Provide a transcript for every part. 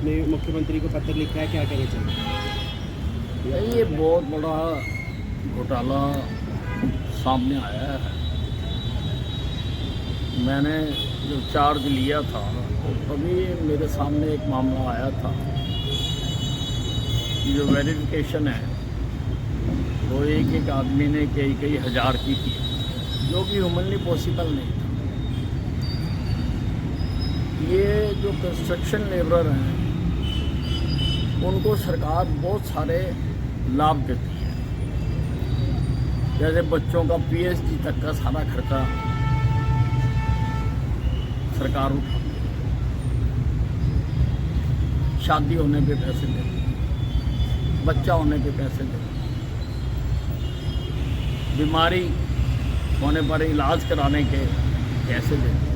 आपने मुख्यमंत्री को पत्र लिखा है, क्या कहना चाहिए? ये बहुत बड़ा घोटाला सामने आया है। मैंने जो चार्ज लिया था तो तभी मेरे सामने एक मामला आया था। जो वेरिफिकेशन है वो एक आदमी ने कई हज़ार की थी, जो कि ह्यूमनली पॉसिबल नहीं था। ये जो कंस्ट्रक्शन लेबर हैं उनको सरकार बहुत सारे लाभ देती है, जैसे बच्चों का पीएचडी तक का सारा खर्चा सरकार उठाती है, शादी होने पे पैसे देती है, बच्चा होने पे पैसे देती है, बीमारी होने पर इलाज कराने के पैसे देती है।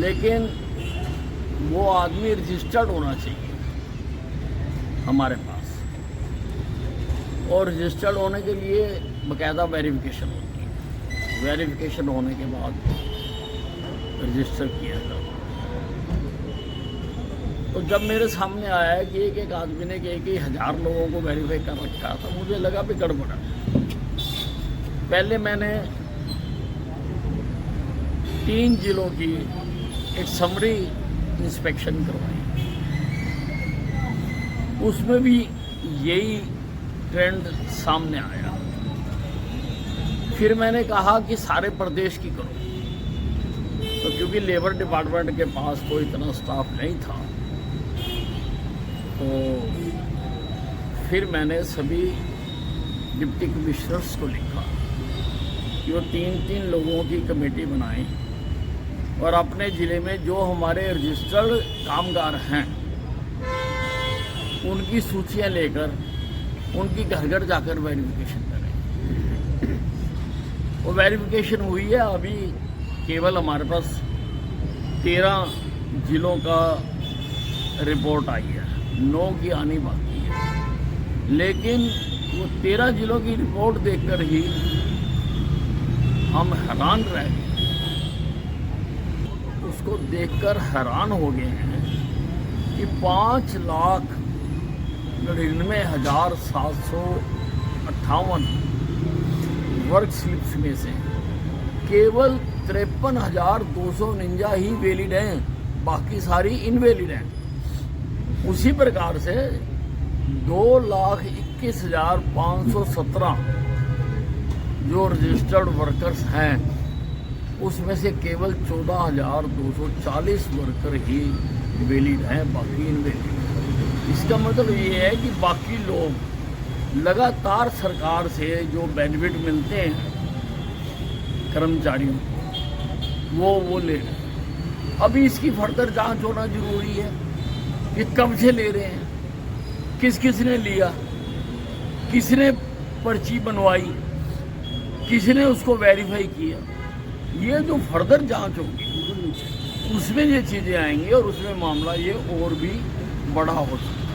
लेकिन वो आदमी रजिस्टर्ड होना चाहिए हमारे पास, और रजिस्टर्ड होने के लिए बाकायदा वेरिफिकेशन होती है। वेरिफिकेशन होने के बाद रजिस्टर किया जाता। तो जब मेरे सामने आया है कि एक आदमी ने कई हज़ार लोगों को वेरीफाई कर रखा था, मुझे लगा भी गड़बड़ है। पहले मैंने 3 जिलों की एक समरी इंस्पेक्शन करवाई, उसमें भी यही ट्रेंड सामने आया। फिर मैंने कहा कि सारे प्रदेश की करो, तो क्योंकि लेबर डिपार्टमेंट के पास कोई इतना स्टाफ नहीं था, तो फिर मैंने सभी डिप्टी कमिश्नर्स को लिखा कि वो 3 लोगों की कमेटी बनाएं और अपने ज़िले में जो हमारे रजिस्टर्ड कामगार हैं उनकी सूचियां लेकर उनकी घर घर जाकर वेरिफिकेशन करें। वो वेरिफिकेशन हुई है। अभी केवल हमारे पास 13 जिलों का रिपोर्ट आई है, 9 की आनी बाकी है। लेकिन वो 13 जिलों की रिपोर्ट देखकर ही हम हैरान रह गए। उसको देखकर हैरान हो गए हैं कि 5,99,758 वर्क स्लिप्स में से केवल 53,249 ही वैलिड हैं, बाकी सारी इनवैलिड हैं। उसी प्रकार से 2,21,517 जो रजिस्टर्ड वर्कर्स हैं उसमें से केवल 14,240 वर्कर ही वैलिड हैं, बाकी इनवैलिड। इसका मतलब ये है कि बाकी लोग लगातार सरकार से जो बेनिफिट मिलते हैं कर्मचारियों को वो ले रहे हैं। अभी इसकी फर्दर जांच होना जरूरी है कि कब से ले रहे हैं, किसने लिया, किसने पर्ची बनवाई, किसने उसको वेरीफाई किया। ये जो फर्दर जांच होगी उसमें ये चीज़ें आएंगी और उसमें मामला ये और भी बड़ा हो सकता है।